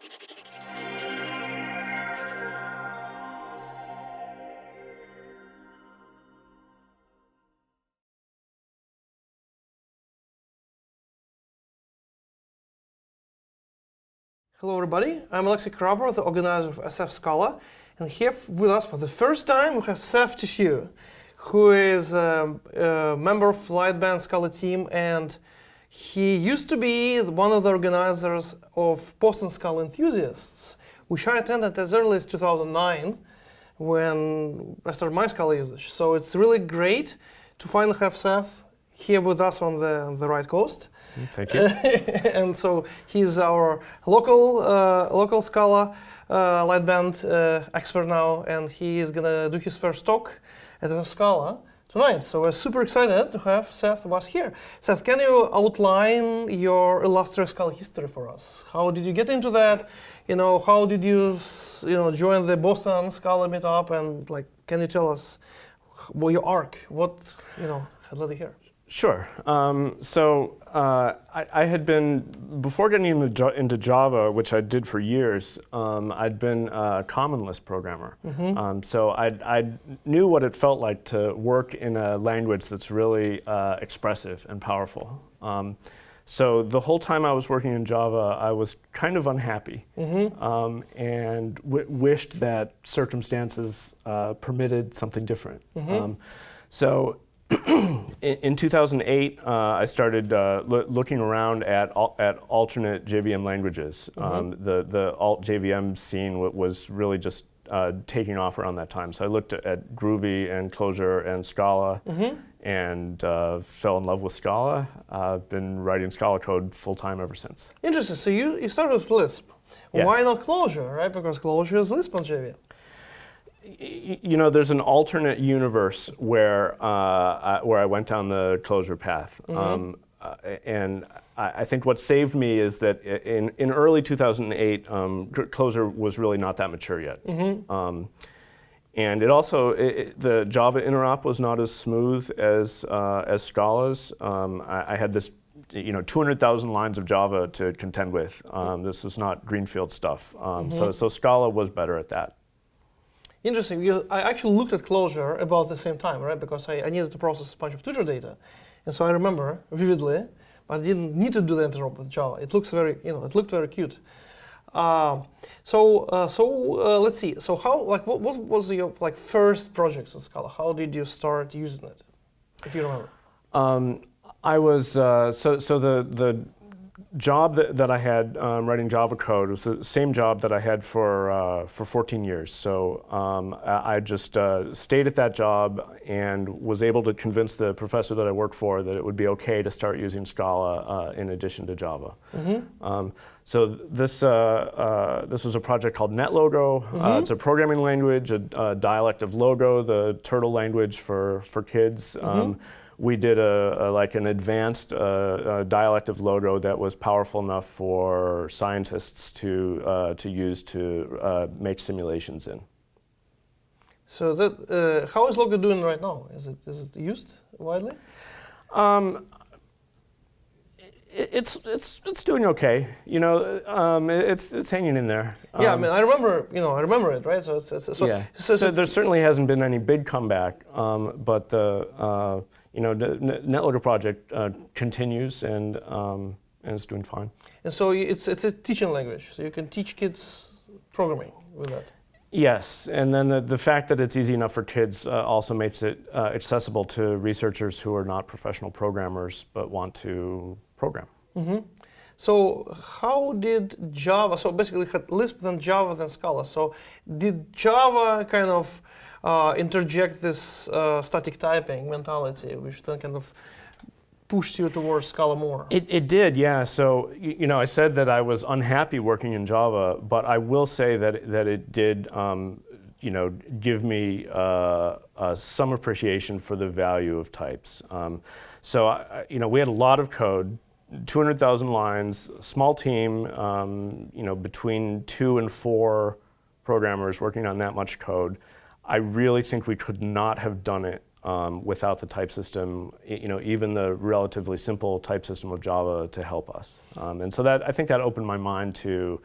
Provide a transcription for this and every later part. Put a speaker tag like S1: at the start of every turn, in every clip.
S1: Hello everybody, I'm Alexey Karabar, the organizer of SF Scala, and here with us for the first time we have Seth Tisue, who is a member of Lightbend Scala team, and he used to be one of the organizers of Boston Scala Enthusiasts, which I attended as early as 2009 when I started my Scala usage. So it's really great to finally have Seth here with us on the right coast.
S2: Thank you.
S1: And so he's our local Scala Lightbend expert now, and he is gonna do his first talk at the Scala tonight. So we're super excited to have Seth with us here. Seth, can you outline your illustrious Scala history for us? How did you get into that? How did you join the Boston Scala meetup? And can you tell us your arc? What had led you here?
S2: Sure. I had been, before getting into Java, which I did for years, I'd been a common list programmer. Mm-hmm. So I knew what it felt like to work in a language that's really expressive and powerful. So the whole time I was working in Java, I was kind of unhappy, mm-hmm. And wished that circumstances permitted something different. Mm-hmm. In 2008, I started looking around at alternate JVM languages. Mm-hmm. The alt JVM scene was really just taking off around that time. So I looked at Groovy and Clojure and Scala, mm-hmm. and fell in love with Scala. I've been writing Scala code full time ever since.
S1: Interesting. So you started with Lisp. Yeah. Why not Clojure, right? Because Clojure is Lisp on JVM.
S2: There's an alternate universe where I went down the Clojure path, mm-hmm. And I think what saved me is that in early 2008, Clojure was really not that mature yet, mm-hmm. And it also the Java interop was not as smooth as Scala's. I had this 200,000 lines of Java to contend with. This was not greenfield stuff, mm-hmm. so Scala was better at that.
S1: Interesting. I actually looked at Clojure about the same time, right? Because I needed to process a bunch of Twitter data, and so I remember vividly. But I didn't need to do the interop with Java. It looks it looked very cute. Let's see. So what was your first project in Scala? How did you start using it, if you remember?
S2: I was the job that I had writing Java code was the same job that I had for 14 years. So I just stayed at that job and was able to convince the professor that I worked for that it would be okay to start using Scala in addition to Java. Mm-hmm. So this was a project called NetLogo. Mm-hmm. It's a programming language, a dialect of Logo, the turtle language for kids. Mm-hmm. We did an advanced dialect of Logo that was powerful enough for scientists to use to make simulations in.
S1: So how is Logo doing right now? Is it used widely?
S2: It's doing okay. It's hanging in there.
S1: Yeah, I remember it, right? So
S2: there certainly hasn't been any big comeback, but the NetLogo project continues and it's doing fine.
S1: And so it's a teaching language, so you can teach kids programming with that.
S2: Yes, and then the fact that it's easy enough for kids also makes it accessible to researchers who are not professional programmers but want to program.
S1: Mm-hmm. So how did Java, so basically it had Lisp, then Java, then Scala. So did Java kind of interject this static typing mentality, which then kind of pushed you towards Scala more?
S2: It did, yeah. So I said that I was unhappy working in Java, but I will say that it did give me some appreciation for the value of types. So we had a lot of code, 200,000 lines, small team, between 2 and 4 programmers working on that much code. I really think we could not have done it without the type system, even the relatively simple type system of Java to help us. And so I think that opened my mind to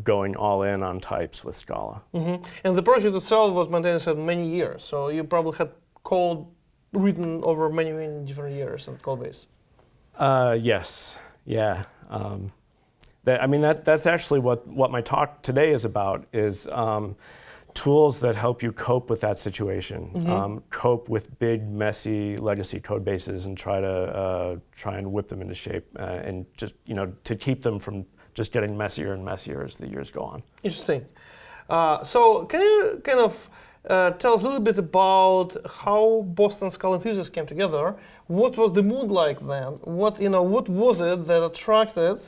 S2: going all in on types with Scala.
S1: And the project itself was maintained for many years, so you probably had code written over many, many different years in code base.
S2: Yes, yeah. That's actually what my talk today is about, is tools that help you cope with that situation, cope with big, messy legacy code bases, and try and whip them into shape, and just to keep them from just getting messier and messier as the years go on.
S1: Interesting. So can you kind of tell us a little bit about how Boston Scala enthusiasts came together? What was the mood like then? What was it that attracted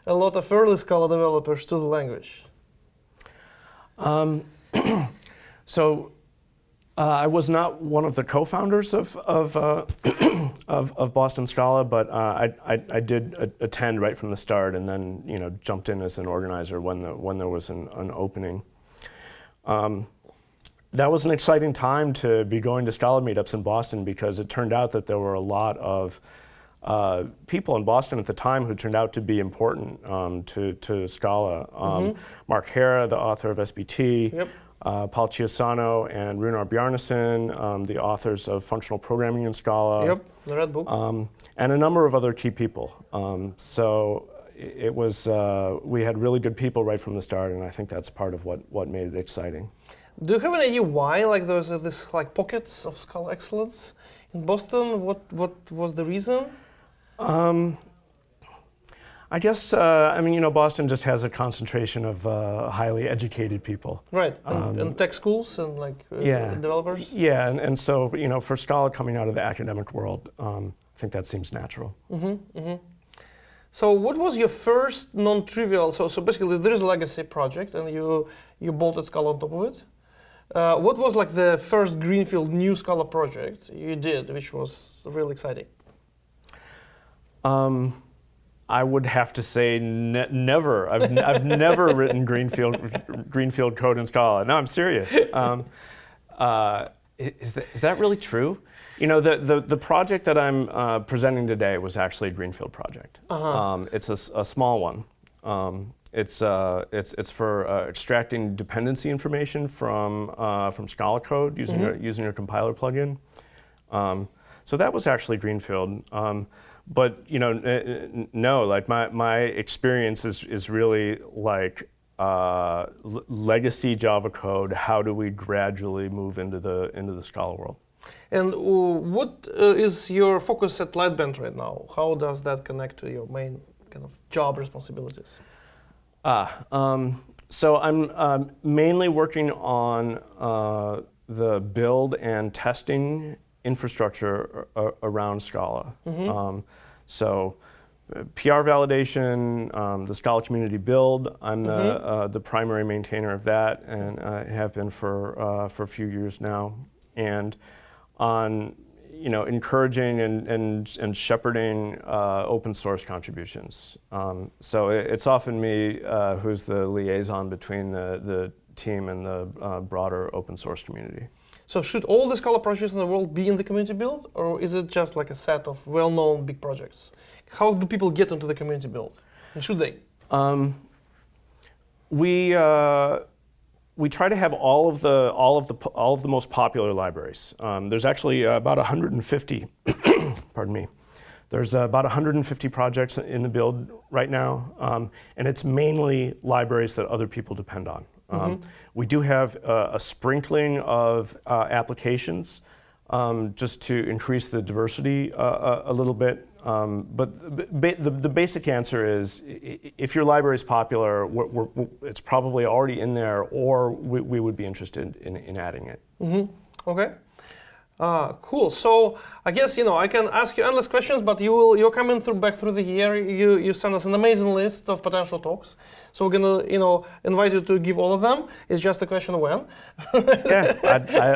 S1: a lot of early Scala developers to the language?
S2: So I was not one of the co-founders of Boston Scala, but I did attend right from the start, and then jumped in as an organizer when there was an opening. That was an exciting time to be going to Scala meetups in Boston, because it turned out that there were a lot of people in Boston at the time who turned out to be important to Scala. Mark Hara, the author of SBT,
S1: Yep.
S2: Paul Chiusano and Runar Bjarnason, the authors of Functional Programming in Scala.
S1: Yep, the Red Book.
S2: And a number of other key people. So it was, we had really good people right from the start, and I think that's part of what made it exciting.
S1: Do you have an idea why there's this pockets of Scala excellence in Boston? What was the reason?
S2: I guess, Boston just has a concentration of highly educated people.
S1: Right, and tech schools and developers?
S2: Yeah, and so, for Scala coming out of the academic world, I think that seems natural.
S1: So what was your first non-trivial, so basically there is a legacy project and you bolted Scala on top of it. What was the first greenfield new Scala project you did, which was really exciting?
S2: I would have to say never. I've never written greenfield code in Scala. No, I'm serious. Is that really true? The project that I'm presenting today was actually a greenfield project. It's a small one. It's for extracting dependency information from Scala code using a compiler plugin. So that was actually greenfield. But no, my experience is really legacy Java code. How do we gradually move into the Scala world?
S1: And what is your focus at Lightbend right now? How does that connect to your main kind of job responsibilities?
S2: So I'm mainly working on the build and testing infrastructure around Scala. So PR validation, the Scala community build, I'm the primary maintainer of that, and I have been for a few years now. And on encouraging and shepherding open source contributions. So it's often me who's the liaison between the team and the broader open source community.
S1: So should all the Scala projects in the world be in the community build, or is it just a set of well-known big projects? How do people get into the community build, and should they? We try to have all of the most popular libraries. There's actually about 150. Pardon me. There's about 150 projects in the build right now, and it's mainly libraries that other people depend on. We do have a sprinkling of applications just to increase the diversity a little bit. But the basic answer is, if your library is popular, it's probably already in there, or we would be interested in adding it. Okay. Cool. So I guess I can ask you endless questions, but you're coming back through the year. You send us an amazing list of potential talks. So we're gonna invite you to give all of them. It's just a question of when.
S2: Yeah,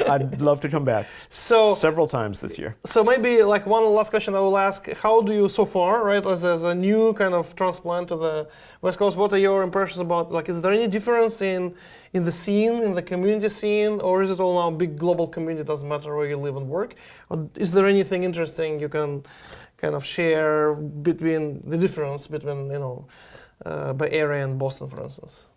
S2: I'd love to come back. Several times this year.
S1: So maybe one last question I will ask: how do you so far, right, as a new kind of transplant to the West Coast? What are your impressions about? Is there any difference in the scene, in the community scene, or is it all now big global community? Doesn't matter where you live and work. Or is there anything interesting you can kind of share between the difference between Bay Area and Boston, for instance?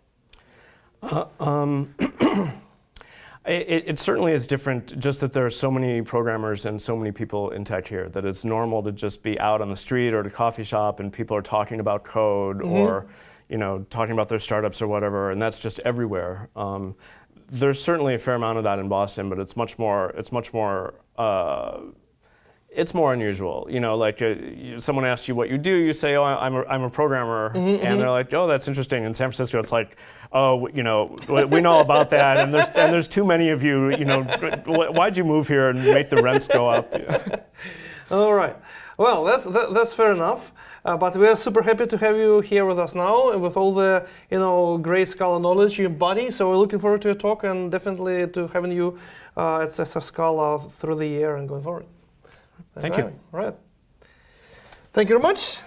S2: It certainly is different, just that there are so many programmers and so many people in tech here that it's normal to just be out on the street or at a coffee shop and people are talking about code or talking about their startups or whatever, and that's just everywhere. There's certainly a fair amount of that in Boston, but it's much more unusual. Someone asks you what you do, you say, "Oh, I'm a programmer," and they're like, "Oh, that's interesting." In San Francisco, it's like, "Oh, we know about that, and there's too many of you. Why'd you move here and make the rents go up?"
S1: All right. Well, that's fair enough. But we are super happy to have you here with us now, with all the great Scala knowledge you embody. So we're looking forward to your talk and definitely to having you at SF Scala through the year and going forward.
S2: Thank you.
S1: All right. Thank you very much.